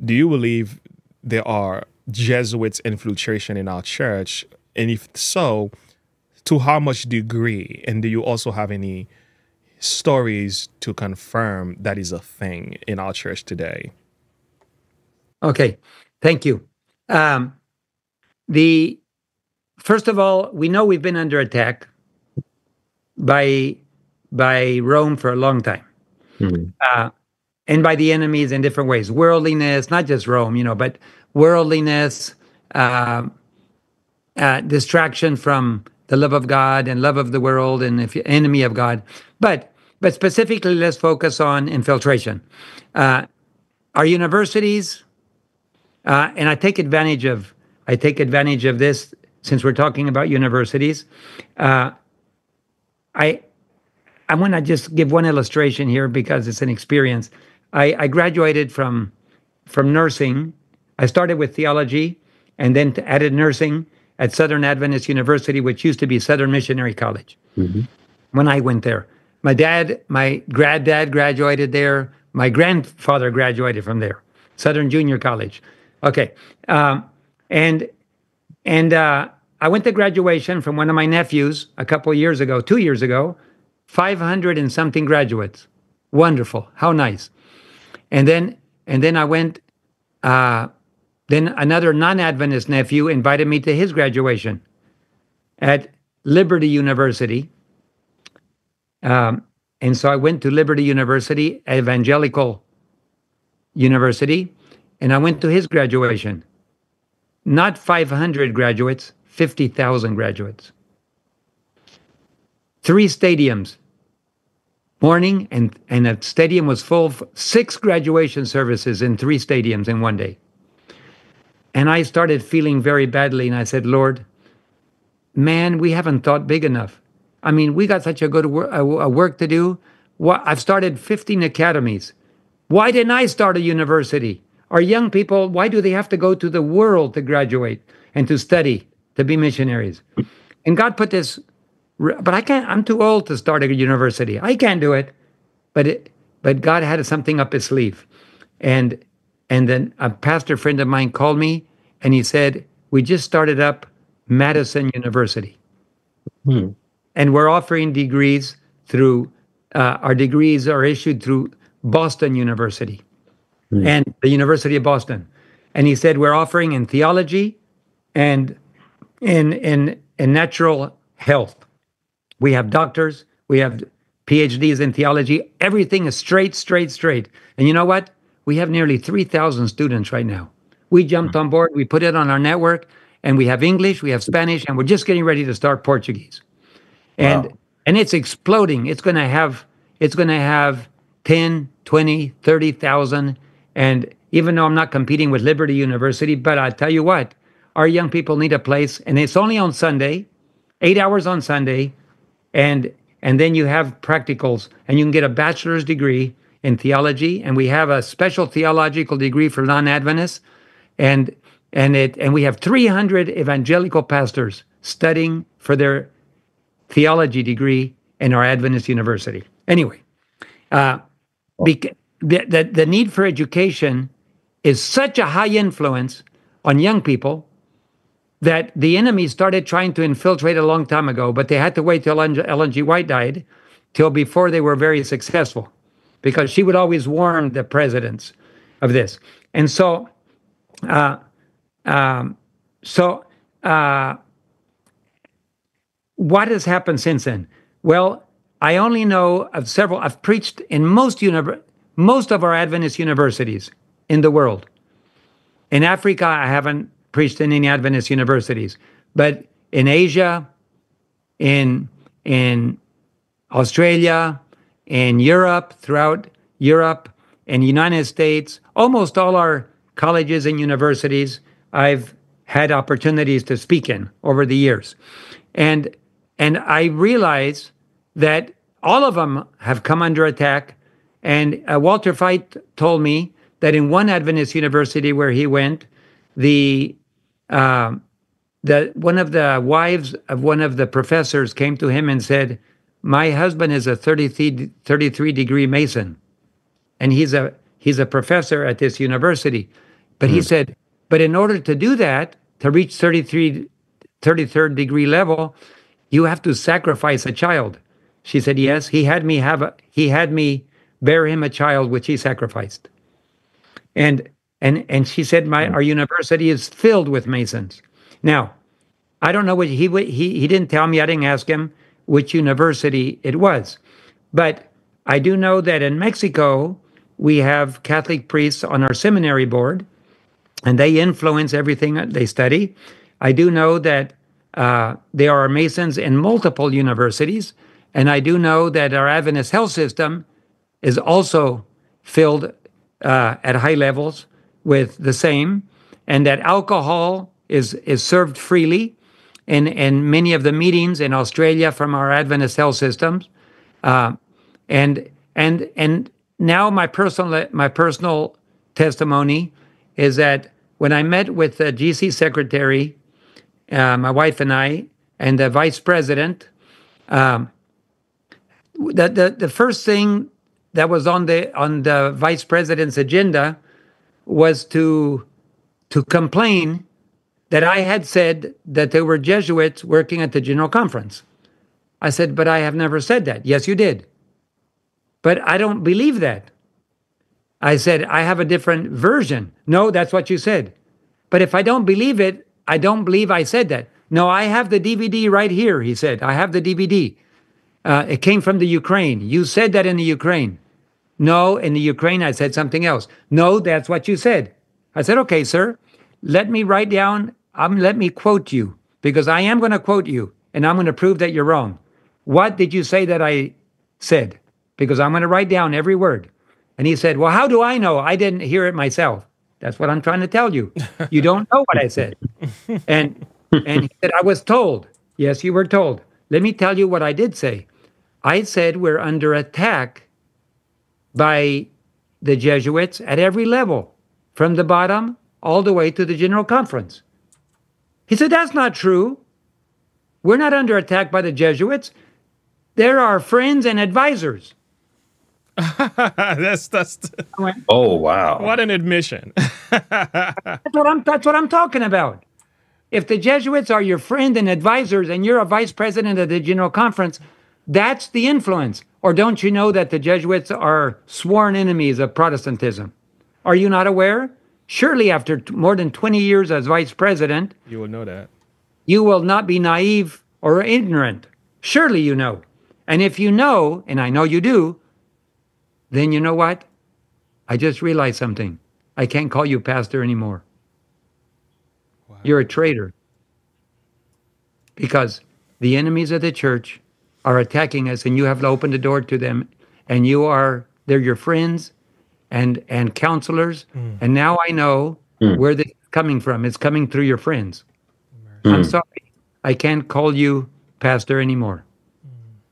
do you believe there are Jesuits infiltration in our church? And if so, to how much degree? And do you also have any stories to confirm that is a thing in our church today? Okay, thank you. First of all, we know we've been under attack by Rome for a long time, and by the enemies in different ways. Worldliness, not just Rome, but worldliness, distraction from the love of God and love of the world, and enemy of God. But specifically, let's focus on infiltration. Our universities, and I take advantage of this since we're talking about universities. I want to just give one illustration here because it's an experience. I graduated from nursing. I started with theology and then added nursing at Southern Adventist University, which used to be Southern Missionary College. When I went there, my granddad graduated there. My grandfather graduated from there, Southern Junior College. Okay, and I went to graduation from one of my nephews a couple of years ago, 2 years ago, 500 and something graduates. Wonderful, how nice. And then I went. Then another non-Adventist nephew invited me to his graduation at Liberty University. And so I went to Liberty University, Evangelical University, and I went to his graduation. Not 500 graduates, 50,000 graduates. 3 stadiums. Morning, and the stadium was full of 6 graduation services in 3 stadiums in one day. And I started feeling very badly, and I said, Lord, man, we haven't thought big enough. I mean, we got such a good work to do. I've started 15 academies. Why didn't I start a university? Our young people, why do they have to go to the world to graduate and to study, to be missionaries? And God put this, but I can't, I'm too old to start a university. I can't do it. But God had something up his sleeve. And then a pastor friend of mine called me and he said, we just started up Madison University. And we're offering degrees through, our degrees are issued through Boston University and the University of Boston. And he said, we're offering in theology and in natural health. We have doctors, we have PhDs in theology. Everything is straight. And you know what? We have nearly 3,000 students right now. We jumped on board, we put it on our network, and we have English, we have Spanish, and we're just getting ready to start Portuguese. And it's exploding. It's going to have 10, 20, 30,000. And even though I'm not competing with Liberty University, but I tell you what, our young people need a place, and it's only on Sunday, 8 hours on Sunday, and then you have practicals, and you can get a bachelor's degree in theology, and we have a special theological degree for non-Adventists, and we have 300 evangelical pastors studying for their theology degree in our Adventist university. Anyway, the need for education is such a high influence on young people that the enemy started trying to infiltrate a long time ago, but they had to wait till Ellen G. White died, till before they were very successful, because she would always warn the presidents of this. And so, what has happened since then? Well, I only know of several. I've preached in most of our Adventist universities in the world. In Africa, I haven't preached in any Adventist universities, but in Asia, in Australia, in Europe, throughout Europe, in the United States, almost all our colleges and universities, I've had opportunities to speak in over the years. And I realize that all of them have come under attack. And Walter Fite told me that in one Adventist university where he went, one of the wives of one of the professors came to him and said, my husband is a 33 degree Mason, and he's a professor at this university. But he said, but in order to do that, to reach 33rd degree level, you have to sacrifice a child. She said, yes, he had me bear him a child which he sacrificed. And she said, our university is filled with Masons. Now, I don't know what he didn't tell me. I didn't ask him which university it was. But I do know that in Mexico, we have Catholic priests on our seminary board, and they influence everything that they study. I do know that there are Masons in multiple universities, and I do know that our Adventist health system is also filled at high levels with the same, and that alcohol is served freely in many of the meetings in Australia from our Adventist health systems, and now my personal testimony is that when I met with the GC secretary, my wife and I, and the vice president, the first thing that was on the vice president's agenda was to complain that I had said that there were Jesuits working at the General Conference. I said, but I have never said that. Yes, you did. But I don't believe that. I said, I have a different version. No, that's what you said. But if I don't believe it, I don't believe I said that. No, I have the DVD right here, he said. I have the DVD. It came from the Ukraine. You said that in the Ukraine. No, in the Ukraine, I said something else. No, that's what you said. I said, okay, sir, let me write down, let me quote you, because I am going to quote you, and I'm going to prove that you're wrong. What did you say that I said? Because I'm going to write down every word. And he said, well, how do I know? I didn't hear it myself. That's what I'm trying to tell you. You don't know what I said. And he said, I was told. Yes, you were told. Let me tell you what I did say. I said we're under attack by the Jesuits at every level, from the bottom all the way to the General Conference. He said, that's not true. We're not under attack by the Jesuits. They're our friends and advisors. Oh, wow. What an admission. That's what I'm talking about. If the Jesuits are your friend and advisors and you're a vice president of the General Conference, that's the influence. Or don't you know that the Jesuits are sworn enemies of Protestantism? Are you not aware? Surely after more than 20 years as vice president, you will know that. You will not be naive or ignorant. Surely you know. And if you know, and I know you do, then you know what? I just realized something. I can't call you pastor anymore. Wow. You're a traitor. Because the enemies of the church are attacking us, and you have to open the door to them, and they're your friends and counselors. And now I know where this is coming from. It's coming through your friends. I'm sorry. I can't call you pastor anymore.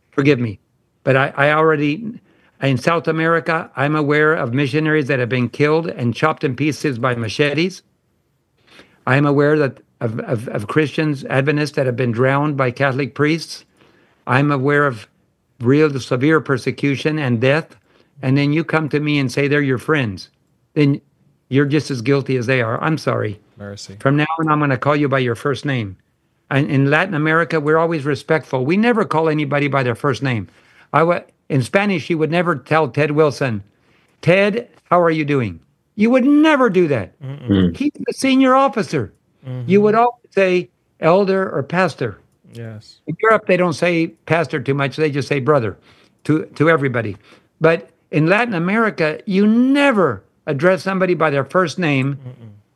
Forgive me. But I already, in South America, I'm aware of missionaries that have been killed and chopped in pieces by machetes. I'm aware that of Christians, Adventists, that have been drowned by Catholic priests. I'm aware of real severe persecution and death. And then you come to me and say they're your friends. Then you're just as guilty as they are. I'm sorry. Mercy. From now on, I'm going to call you by your first name. And in Latin America, we're always respectful. We never call anybody by their first name. In Spanish, you would never tell Ted Wilson, Ted, how are you doing? You would never do that. He's the senior officer. You would always say elder or pastor. Yes. In Europe, they don't say pastor too much. They just say brother to everybody. But in Latin America, you never address somebody by their first name.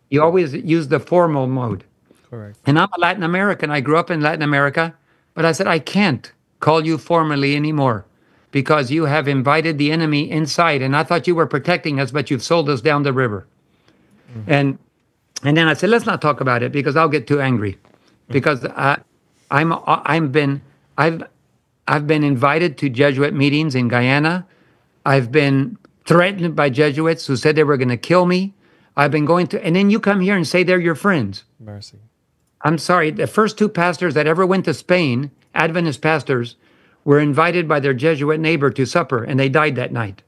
You always use the formal mode. Correct. And I'm a Latin American. I grew up in Latin America. But I said, I can't call you formally anymore because you have invited the enemy inside. And I thought you were protecting us, but you've sold us down the river. And then I said, let's not talk about it because I'll get too angry. Because I've been invited to Jesuit meetings in Guyana. I've been threatened by Jesuits who said they were going to kill me. I've been going to, and then you come here and say they're your friends. Mercy. I'm sorry. The first two pastors that ever went to Spain, Adventist pastors, were invited by their Jesuit neighbor to supper, and they died that night.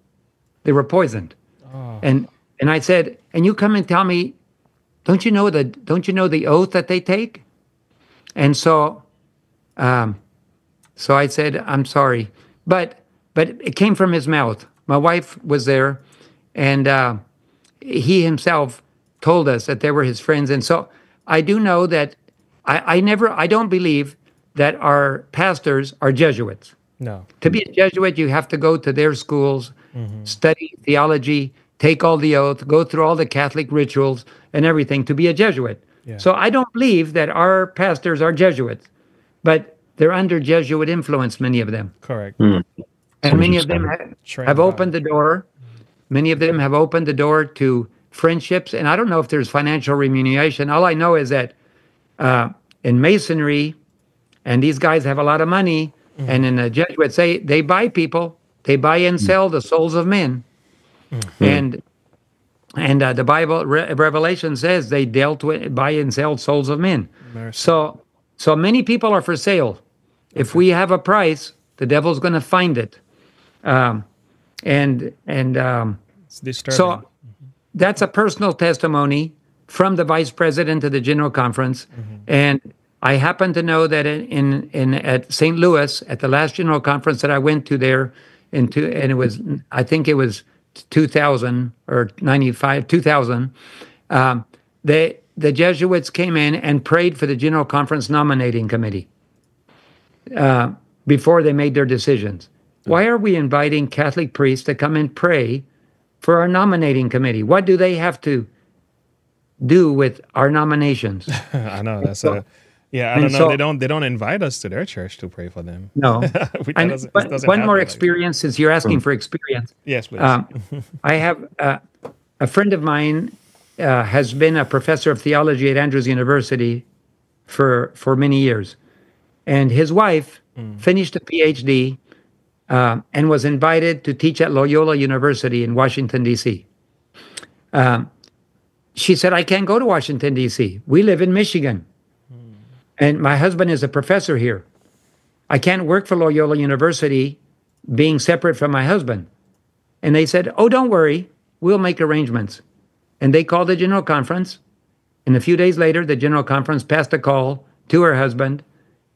They were poisoned. Oh. And I said, and you come and tell me don't you know the oath that they take? And so I said, I'm sorry. But it came from his mouth. My wife was there, and he himself told us that they were his friends. And so I do know that I don't believe that our pastors are Jesuits. No. To be a Jesuit, you have to go to their schools, study theology, take all the oath, go through all the Catholic rituals and everything to be a Jesuit. Yeah. So I don't believe that our pastors are Jesuits, but they're under Jesuit influence, many of them. Correct. And many of them have opened the door. Many of them have opened the door to friendships. And I don't know if there's financial remuneration. All I know is that in Masonry, and these guys have a lot of money, and in the Jesuits, they buy people. They buy and sell the souls of men. And the Bible, Revelation says they dealt with, buy and sell souls of men. Mercy. So many people are for sale. If we have a price, the devil's going to find it. It's disturbing. So that's a personal testimony from the vice president of the General Conference. And I happen to know that at St. Louis, at the last General Conference that I went to there, and it was, I think it was 2000 or 95, 2000, the Jesuits came in and prayed for the General Conference nominating committee before they made their decisions. Why are we inviting Catholic priests to come and pray for our nominating committee? What do they have to do with our nominations? I know that's I don't know. They don't invite us to their church to pray for them. No. One more experience, since you're asking for experience. Yes, please. I have a friend of mine has been a professor of theology at Andrews University for many years, and his wife finished a PhD and was invited to teach at Loyola University in Washington, D.C. She said, I can't go to Washington, D.C. We live in Michigan. And my husband is a professor here. I can't work for Loyola University being separate from my husband. And they said, oh, don't worry. We'll make arrangements. And they called the General Conference. And a few days later, the General Conference passed a call to her husband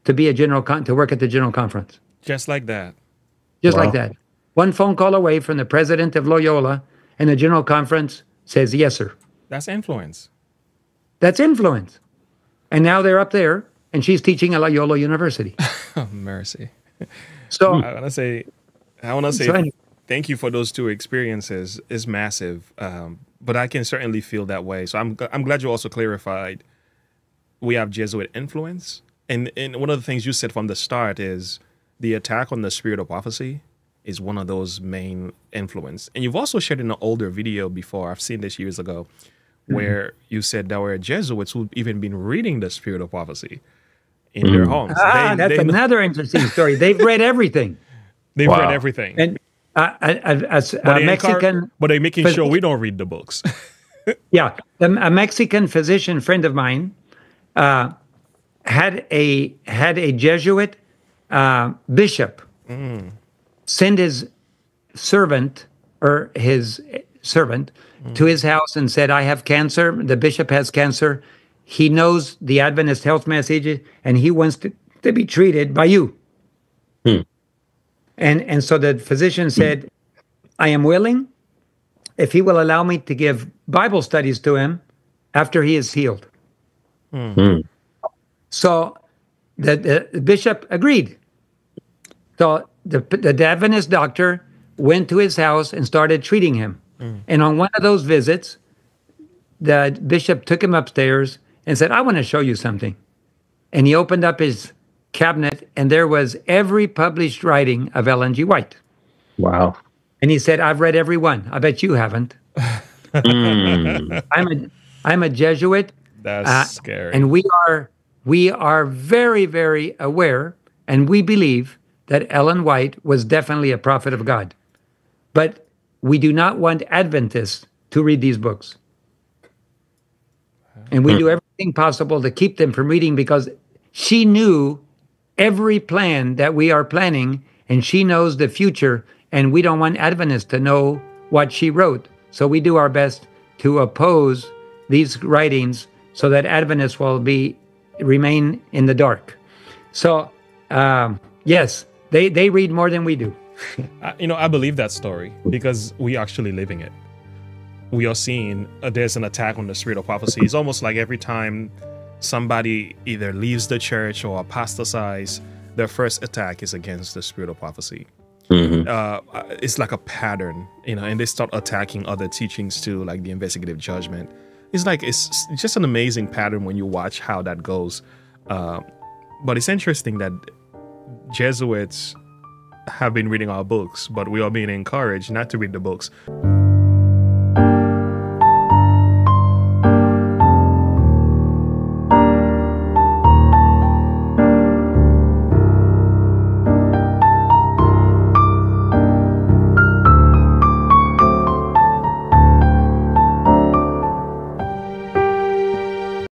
to be to work at the General Conference. Just like that. Just like that. One phone call away from the president of Loyola, and the General Conference says, yes, sir. That's influence. That's influence. And now they're up there, and she's teaching at Loyola University. Oh, mercy. So I want to say thank you for those two experiences. It's massive, but I can certainly feel that way. So I'm glad you also clarified we have Jesuit influence. And one of the things you said from the start is the attack on the spirit of prophecy is one of those main influence. And you've also shared in an older video before, I've seen this years ago, where you said there were Jesuits who'd even been reading the spirit of prophecy in their homes. That's another interesting story. They've read everything. They've read everything. And a Mexican... But they're making sure we don't read the books. Yeah. A Mexican physician friend of mine had a Jesuit bishop send his servant to his house and said, I have cancer. The bishop has cancer. He knows the Adventist health message, and he wants to be treated by you. And so the physician said, I am willing if he will allow me to give Bible studies to him after he is healed. So the bishop agreed. So the Adventist doctor went to his house and started treating him. And on one of those visits, the bishop took him upstairs and said, I want to show you something. And he opened up his cabinet, and there was every published writing of Ellen G. White. Wow. And he said, I've read every one. I bet you haven't. I'm a Jesuit. That's scary. And we are very, very aware, and we believe that Ellen White was definitely a prophet of God. But we do not want Adventists to read these books. And we do everything possible to keep them from reading, because she knew every plan that we are planning, and she knows the future, and we don't want Adventists to know what she wrote. So we do our best to oppose these writings so that Adventists will remain in the dark. So, yes, they read more than we do. I believe that story because we actually living it. We are seeing there's an attack on the spirit of prophecy. It's almost like every time somebody either leaves the church or apostatizes, their first attack is against the spirit of prophecy. It's like a pattern, and they start attacking other teachings too, like the investigative judgment. It's just an amazing pattern when you watch how that goes. But it's interesting that Jesuits have been reading our books, but we are being encouraged not to read the books.